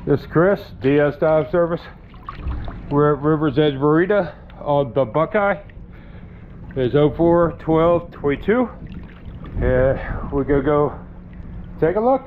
This is Chris, DS Dive Service. We're at River's Edge Marina on the Buckeye. It's 04/12/22. And we're gonna go take a look.